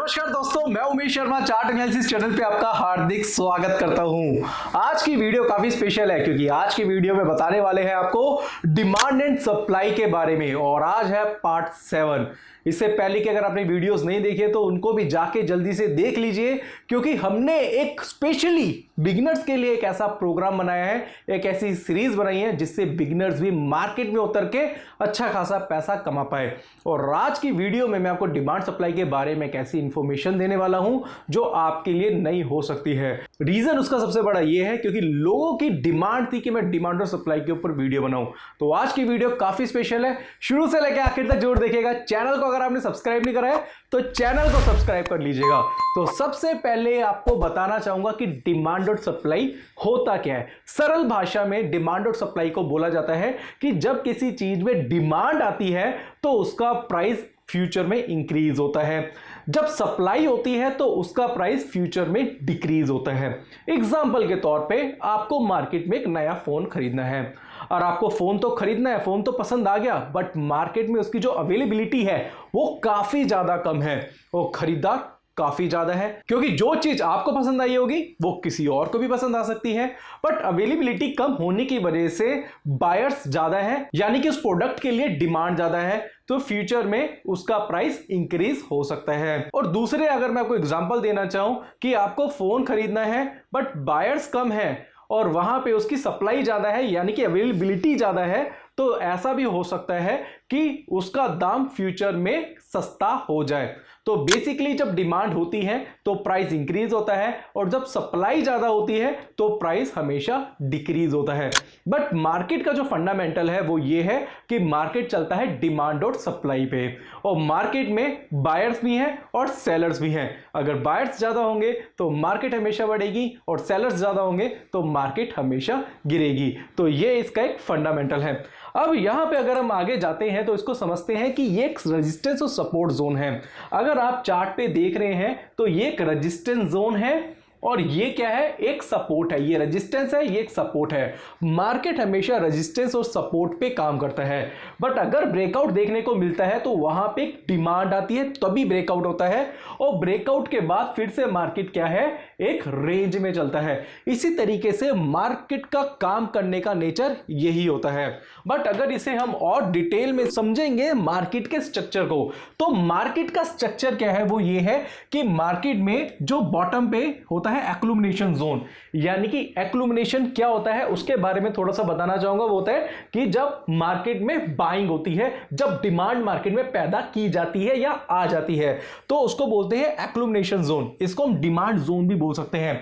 नमस्कार दोस्तों, मैं Umesh Sharma chart analysis channel पे आपका हार्दिक स्वागत करता हूं। आज की वीडियो काफी स्पेशल है क्योंकि आज की वीडियो में बताने वाले हैं आपको डिमांड एंड सप्लाई के बारे में और आज है पार्ट 7। इससे पहले कि अगर आपने वीडियोस नहीं देखे तो उनको भी जाके जल्दी से देख लीजिए क्योंकि हमने एक स्पेशली बिगिनर्स के लिए एक ऐसा प्रोग्राम बनाया है, एक ऐसी सीरीज बनाई है जिससे बिगिनर्स भी मार्केट में उतर के अच्छा खासा पैसा कमा पाए। और आज की वीडियो में मैं आपको डिमांड सप्लाई के बारे में एक ऐसी इंफॉर्मेशन देने वाला हूं जो आपके लिए नई हो सकती है। रीजन उसका सबसे बड़ा यह है क्योंकि लोगों की डिमांड थी कि मैं डिमांड और सप्लाई के ऊपर वीडियो बनाऊं। तो आज की वीडियो काफी स्पेशल है, शुरू से लेकर आखिर तक जरूर देखिएगा। चैनल को अगर आपने सब्सक्राइब नहीं करा है तो चैनल को सब्सक्राइब कर लीजिएगा। तो सबसे पहले आपको बताना चाहूंगा कि डिमांड और सप्लाई होता क्या है। सरल भाषा में डिमांड और सप्लाई को बोला जाता है कि जब किसी चीज में डिमांड आती है तो उसका प्राइस फ्यूचर में इंक्रीज होता है, जब सप्लाई होती है तो उसका प्राइस फ्यूचर में डिक्रीज होता है। एग्जाम्पल के तौर पे आपको मार्केट में एक नया फोन खरीदना है और आपको फोन तो खरीदना है, फोन तो पसंद आ गया, बट मार्केट में उसकी जो अवेलेबिलिटी है वो काफी ज्यादा कम है, वो खरीदार काफी ज्यादा है क्योंकि जो चीज आपको पसंद आई होगी वो किसी और को भी पसंद आ सकती है, बट अवेलेबिलिटी कम होने की वजह से बायर्स ज्यादा है, यानी कि उस प्रोडक्ट के लिए डिमांड ज्यादा है, तो फ्यूचर में उसका प्राइस इंक्रीज हो सकता है। और दूसरे अगर मैं आपको एग्जांपल देना चाहूं कि आपको फोन खरीदना है बट बायर्स कम है और वहां पे उसकी सप्लाई ज्यादा है यानी कि अवेलेबिलिटी ज्यादा है, तो ऐसा भी हो सकता है कि उसका दाम फ्यूचर में सस्ता हो जाए। तो बेसिकली जब डिमांड होती है तो प्राइस इंक्रीज होता है और जब सप्लाई ज्यादा होती है तो प्राइस हमेशा डिक्रीज होता है। बट मार्केट का जो फंडामेंटल है वो ये है कि मार्केट चलता है डिमांड और सप्लाई पे, और मार्केट में बायर्स भी हैं और सेलर्स भी हैं। अगर बायर्स ज्यादा होंगे तो मार्केट हमेशा बढ़ेगी और सेलर्स ज्यादा होंगे तो मार्केट हमेशा गिरेगी। तो ये इसका एक फंडामेंटल है। अब यहां पे अगर हम आगे जाते हैं तो इसको समझते हैं कि ये एक रेजिस्टेंस और सपोर्ट जोन है। अगर आप चार्ट पे देख रहे हैं तो ये एक रेजिस्टेंस जोन है और ये क्या है, एक सपोर्ट है। ये रेजिस्टेंस है, ये एक सपोर्ट है। मार्केट हमेशा रेजिस्टेंस और सपोर्ट पे काम करता है, बट अगर ब्रेकआउट देखने को मिलता है तो वहां पे एक डिमांड आती है तभी ब्रेकआउट होता है, और ब्रेकआउट के बाद फिर से मार्केट क्या है, एक रेंज में चलता है। इसी तरीके से मार्केट का काम करने का नेचर यही होता है। बट अगर इसे हम और डिटेल में समझेंगे मार्केट के स्ट्रक्चर को, तो मार्केट का स्ट्रक्चर क्या है, वो ये है कि मार्केट में जो बॉटम पे होता है एक्लुमिनेशन जोन, यानी कि एक्लुमिनेशन क्या होता है उसके बारे में थोड़ा सा बताना चाहूंगा। वो होता है कि जब मार्केट में बाइंग होती है, जब डिमांड मार्केट में पैदा की जाती है या आ जाती है, तो उसको बोलते हैं एक्लुमिनेशन जोन। इसको हम डिमांड जोन भी बोल सकते हैं।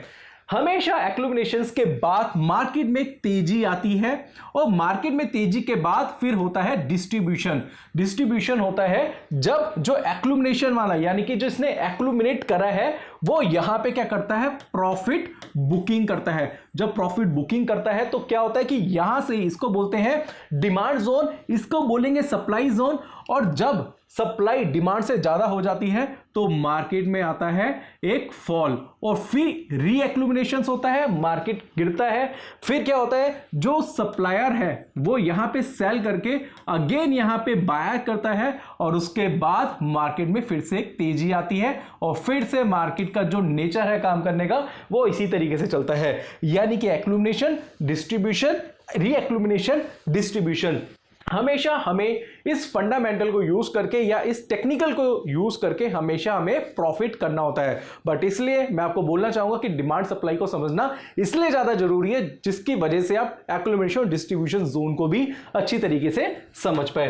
हमेशा एक्लुमिनेशंस के बाद मार्केट में तेजी आती है और मार्केट में तेजी के बाद फिर होता है डिस्ट्रीब्यूशन। डिस्ट्रीब्यूशन होता है जब जो एक्लुमिनेशन वाला यानी कि जो इसने एक्लुमिनेट करा है वो यहां पे क्या करता है, प्रॉफिट बुकिंग करता है। जब प्रॉफिट बुकिंग करता है तो क्या होता है कि यहां से इसको बोलते हैं डिमांड जोन, इसको बोलेंगे सप्लाई जोन, और जब सप्लाई डिमांड से ज्यादा हो जाती है तो मार्केट में आता है एक फॉल और फिर रीएक्लुमिनेशन होता है, मार्केट गिरता है। फिर क्या होता है, जो सप्लायर है वो यहां पे सेल करके अगेन यहां पे बाय करता है और उसके बाद मार्केट में फिर से एक तेजी आती है और फिर से मार्केट का जो नेचर है काम करने का वो इसी तरीके से चलता है, यानी कि एक्लुमिनेशन, डिस्ट्रीब्यूशन, रीएक्लुमिनेशन, डिस्ट्रीब्यूशन। हमेशा हमें इस फंडामेंटल को यूज करके या इस टेक्निकल को यूज करके हमेशा हमें प्रॉफिट करना होता है। बट इसलिए मैं आपको बोलना चाहूंगा कि डिमांड सप्लाई को समझना इसलिए ज्यादा जरूरी है जिसकी वजह से आप एक्लुमिनेशन और डिस्ट्रीब्यूशन जोन को भी अच्छी तरीके से समझ पाए।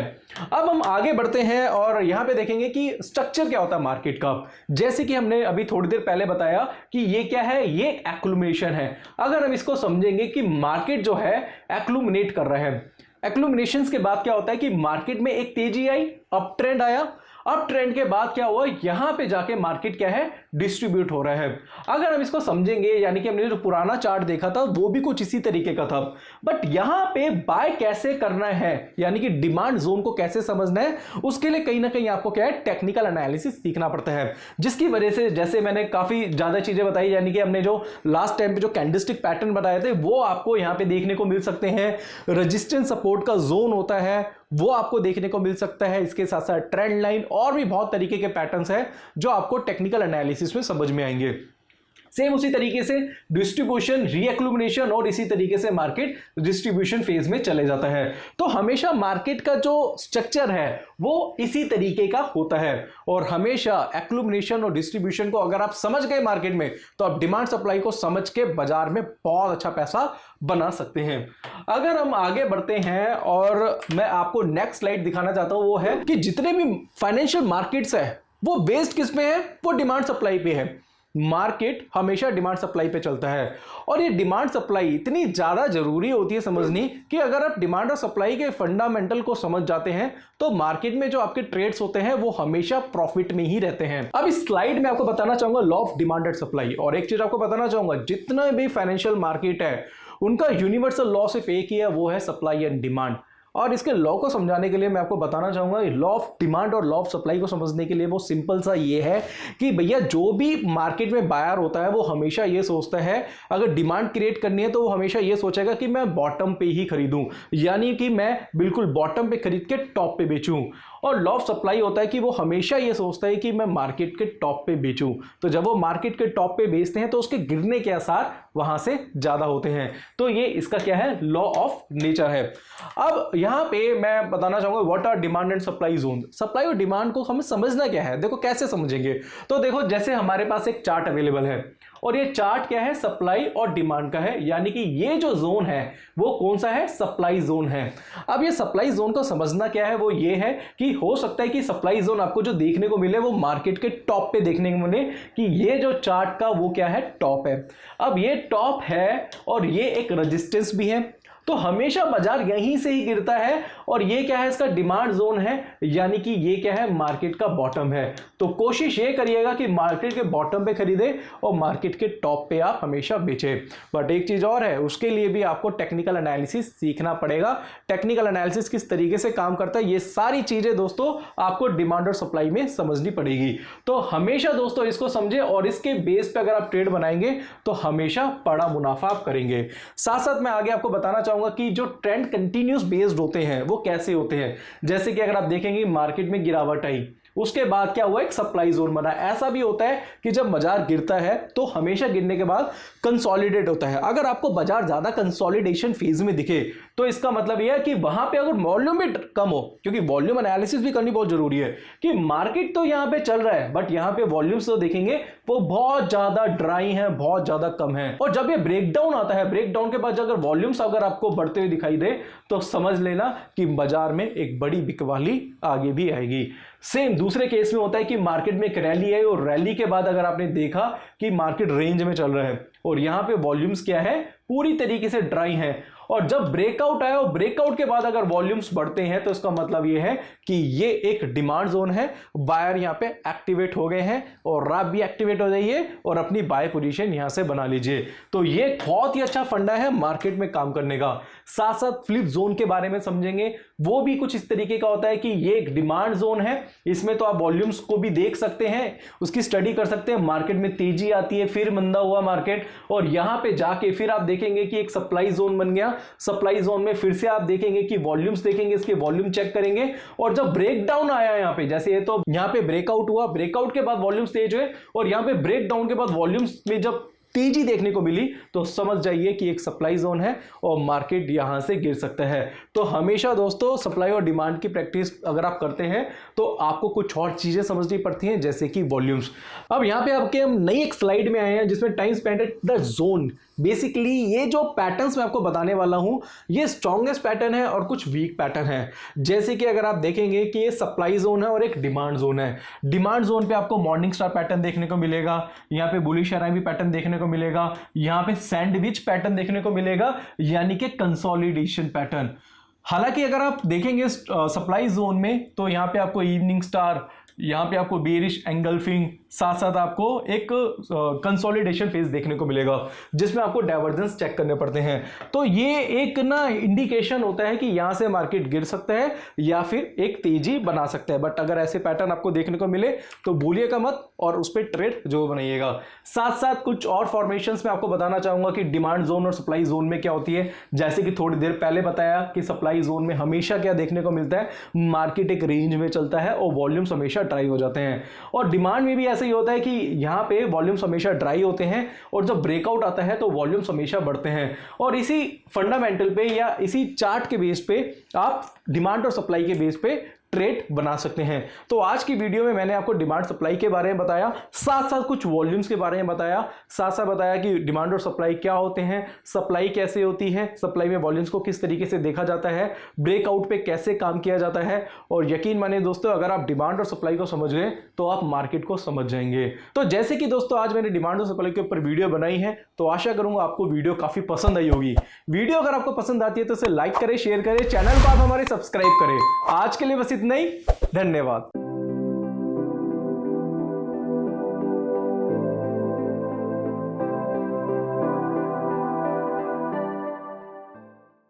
अब हम आगे बढ़ते हैं और यहां पे देखेंगे कि स्ट्रक्चर क्या होता है मार्केट का। जैसे कि हमने अभी थोड़ी देर पहले बताया कि ये क्या है, ये एक्लुमिनेशन है। अगर हम इसको समझेंगे कि मार्केट जो है एक्लुमिनेट कर रहा है, एक्लुमिनेशंस के बाद क्या होता है कि मार्केट में एक तेजी आई, अप ट्रेंड आया, अप ट्रेंड के बाद क्या हुआ, यहां पे जाके मार्केट क्या है, डिस्ट्रीब्यूट हो रहा है। अगर हम इसको समझेंगे, यानी कि हमने जो पुराना चार्ट देखा था वो भी कुछ इसी तरीके का था, बट यहां पे बाय कैसे करना है यानी कि डिमांड जोन को कैसे समझना है, उसके लिए कहीं ना कहीं आपको क्या है, टेक्निकल एनालिसिस सीखना पड़ता है। जिसकी वजह से जैसे मैंने काफी ज्यादा चीजें बताई, यानी कि हमने जो लास्ट टाइम पे जो कैंडलस्टिक पैटर्न बताए थे वो आपको यहां पे देखने को मिल सकते हैं। रेजिस्टेंस सपोर्ट का जोन होता है, वो आपको देखने को मिल सकता है। इसके साथ साथ ट्रेंड लाइन और भी बहुत तरीके के पैटर्न्स हैं जो आपको टेक्निकल एनालिसिस में समझ में आएंगे। सेम उसी तरीके से डिस्ट्रीब्यूशन, रीएक्लुमिनेशन और इसी तरीके से मार्केट डिस्ट्रीब्यूशन फेज में चले जाता है। तो हमेशा मार्केट का जो स्ट्रक्चर है वो इसी तरीके का होता है और हमेशा एक्लुमिनेशन और डिस्ट्रीब्यूशन को अगर आप समझ गए मार्केट में तो आप डिमांड सप्लाई को समझ के बाजार में बहुत अच्छा पैसा बना सकते हैं। अगर हम आगे बढ़ते हैं और मैं आपको नेक्स्ट स्लाइड दिखाना चाहता हूं, वो है कि जितने भी फाइनेंशियल मार्केट्स है वो बेस्ड किस पे है, वो डिमांड सप्लाई पे है। मार्केट हमेशा डिमांड सप्लाई पे चलता है और ये डिमांड सप्लाई इतनी ज्यादा जरूरी होती है समझनी कि अगर आप डिमांड और सप्लाई के फंडामेंटल को समझ जाते हैं तो मार्केट में जो आपके ट्रेड्स होते हैं वो हमेशा प्रॉफिट में ही रहते हैं। अब इस स्लाइड में आपको बताना चाहूंगा law of demand and supply, और एक चीज आपको बताना चाहूंगा, जितने भी फाइनेंशियल मार्केट है उनका यूनिवर्सल लॉ सिर्फ एक ही है, वो है सप्लाई एंड डिमांड। और इसके लॉ को समझाने के लिए मैं आपको बताना चाहूंगा लॉ ऑफ डिमांड और लॉ ऑफ सप्लाई को समझने के लिए वो सिंपल सा ये है कि भैया जो भी मार्केट में बायर होता है वो हमेशा ये सोचता है, अगर डिमांड क्रिएट करनी है तो वो हमेशा ये सोचेगा कि मैं बॉटम पे ही खरीदूं, यानी कि मैं बिल्कुल बॉटम पे खरीद के टॉप पे बेचूं। और लॉ ऑफ सप्लाई होता है कि वो हमेशा ये सोचता है कि मैं मार्केट के टॉप पे बेचूं। तो जब वो मार्केट के टॉप पे बेचते हैं तो उसके गिरने के आसार वहां से ज्यादा होते हैं। तो ये इसका क्या है, लॉ ऑफ नेचर है। अब यहां पे मैं बताना चाहूंगा what are demand and supply zone. Supply और डिमांड को हमें समझना क्या है, देखो कैसे समझेंगे। तो देखो जैसे हमारे पास एक चार्ट अवेलेबल है और ये चार्ट क्या है, सप्लाई और डिमांड का है, यानी कि ये जो जोन है वो कौन सा है, सप्लाई जोन है। अब ये सप्लाई जोन को समझना क्या है, वो ये है कि हो सकता है कि सप्लाई जोन आपको जो देखने को मिले वो मार्केट के टॉप पे देखने को मिले कि ये जो चार्ट का वो क्या है, टॉप है। अब ये टॉप है और ये एक रेजिस्टेंस भी है, तो हमेशा बाजार यहीं से ही गिरता है और ये क्या है, इसका डिमांड जोन है, यानी कि ये क्या है, मार्केट का बॉटम है। तो कोशिश ये करिएगा कि मार्केट के बॉटम पे खरीदे और मार्केट के टॉप पे आप हमेशा बेचे। बट एक चीज और है, उसके लिए भी आपको टेक्निकल एनालिसिस सीखना पड़ेगा। टेक्निकल एनालिसिस किस तरीके से काम करता है, ये सारी चीजें दोस्तों आपको डिमांड और सप्लाई में समझनी पड़ेगी। तो हमेशा दोस्तों इसको समझे और इसके बेस पे अगर आप ट्रेड बनाएंगे तो हमेशा बड़ा मुनाफा आप करेंगे। साथ साथ मैं आगे आपको बताना चाहूंगा कि जो ट्रेंड कंटिन्यूस बेस्ड होते हैं वो कैसे होते हैं। जैसे कि अगर आप देखेंगे मार्केट में गिरावट आई, उसके बाद क्या हुआ, एक सप्लाई जोन बना। ऐसा भी होता है कि जब बाजार गिरता है तो हमेशा गिरने के बाद कंसोलिडेट होता है। अगर आपको बाजार ज्यादा कंसोलिडेशन फेज में दिखे तो इसका मतलब यह है कि वहां पे अगर वॉल्यूम भी कम हो, क्योंकि वॉल्यूम एनालिसिस भी करनी बहुत जरूरी है कि मार्केट तो यहां पे चल रहा है बट यहां पे वॉल्यूम्स तो देखेंगे वो बहुत ज्यादा ड्राई है, बहुत ज्यादा कम है। और जब ये ब्रेकडाउन आता है, ब्रेकडाउन के बाद अगर वॉल्यूम्स अगर आपको बढ़ते हुए दिखाई दे तो समझ लेना कि बाजार में एक बड़ी बिकवाली आगे भी आएगी। सेम दूसरे केस में होता है कि मार्केट में एक रैली है और रैली के बाद अगर आपने देखा कि मार्केट रेंज में चल रहा है और यहां पे वॉल्यूम्स क्या है, पूरी तरीके से ड्राई है, और जब ब्रेकआउट आया और ब्रेकआउट के बाद अगर वॉल्यूम्स बढ़ते हैं तो इसका मतलब यह है कि ये एक डिमांड जोन है, बायर यहां पे एक्टिवेट हो गए हैं और आप भी एक्टिवेट हो जाइए और अपनी बाय पोजीशन यहां से बना लीजिए। तो ये बहुत ही अच्छा फंडा है मार्केट में काम करने का। साथ साथ फ्लिप जोन के बारे में समझेंगे, वो भी कुछ इस तरीके का होता है कि ये एक डिमांड जोन है, इसमें तो आप वॉल्यूम्स को भी देख सकते हैं, उसकी स्टडी कर सकते हैं। मार्केट में तेजी आती है, फिर मंदा हुआ मार्केट, और यहां पे जाके फिर आप देखेंगे कि एक सप्लाई जोन बन गया। सप्लाई जोन में फिर से आप देखेंगे कि वॉल्यूम्स देखेंगे, इसके वॉल्यूम चेक करेंगे, और जब ब्रेक डाउन आया यहां पे, जैसे ये तो यहां पे ब्रेकआउट हुआ, ब्रेकआउट के बाद वॉल्यूम्स तेज हुए और यहां पे ब्रेक डाउन के बाद वॉल्यूम्स में जब तेजी देखने को मिली तो समझ जाइए कि एक सप्लाई जोन है और मार्केट यहां से गिर सकता है। तो हमेशा दोस्तों सप्लाई और डिमांड की प्रैक्टिस अगर आप करते हैं तो आपको कुछ और चीजें समझनी पड़ती हैं, जैसे कि वॉल्यूम्स। अब यहां पे आपके हम नई एक स्लाइड में आए हैं जिसमें time spend at the zone. Basically ये जो पैटर्न्स मैं आपको बताने वाला हूं ये स्ट्रॉन्गेस्ट पैटर्न है और कुछ वीक पैटर्न है। जैसे कि अगर आप देखेंगे कि ये सप्लाई जोन है और एक डिमांड जोन है। डिमांड जोन पे आपको मॉर्निंग स्टार पैटर्न देखने को मिलेगा, यहाँ पे बुलिश अराइवी पैटर्न देखने को मिलेगा, यहाँ पे सैंडविच पैटर्न देखने को मिलेगा, यानी कि कंसोलिडेशन पैटर्न। हालांकि अगर आप देखेंगे सप्लाई जोन में तो यहाँ पे आपको इवनिंग स्टार, यहाँ पे आपको बेरिश एंगल्फिंग, साथ साथ आपको एक कंसोलिडेशन फेज देखने को मिलेगा जिसमें आपको डाइवर्जेंस चेक करने पड़ते हैं। तो ये एक ना इंडिकेशन होता है कि यहाँ से मार्केट गिर सकता है या फिर एक तेजी बना सकता है। बट अगर ऐसे पैटर्न आपको देखने को मिले तो भूलिएगा मत और उस पर ट्रेड जो बनाइएगा। साथ साथ कुछ और फॉर्मेशंस में आपको बताना चाहूंगा कि डिमांड जोन और सप्लाई जोन में क्या होती है। जैसे कि थोड़ी देर पहले बताया कि सप्लाई जोन में हमेशा क्या देखने को मिलता है, मार्केट एक रेंज में चलता है और वॉल्यूम्स हमेशा ड्राई हो जाते हैं। और डिमांड में भी ऐसा ही होता है कि यहां पे वॉल्यूम्स हमेशा ड्राई होते हैं और जब ब्रेकआउट आता है तो वॉल्यूम्स हमेशा बढ़ते हैं। और इसी फंडामेंटल पे या इसी चार्ट के बेस पे आप डिमांड और सप्लाई के बेस पे ट्रेड बना सकते हैं। तो आज की वीडियो में मैंने आपको डिमांड सप्लाई के बारे में बताया, साथ साथ कुछ वॉल्यूम्स के बारे में बताया, साथ साथ बताया कि डिमांड और सप्लाई क्या होते हैं, सप्लाई कैसे होती है, सप्लाई में वॉल्यूम्स को किस तरीके से देखा जाता है, ब्रेकआउट पे कैसे काम किया जाता है। और यकीन मानिए दोस्तों, अगर आप डिमांड और सप्लाई को समझ गए तो आप मार्केट को समझ जाएंगे। तो जैसे कि दोस्तों आज मैंने डिमांड और सप्लाई के ऊपर वीडियो बनाई है, तो आशा करूंगा आपको वीडियो काफी पसंद आई होगी। वीडियो अगर आपको पसंद आती है तो इसे लाइक करें, शेयर करें, चैनल को आप हमारे सब्सक्राइब करें। आज के लिए बस इतना ही, धन्यवाद।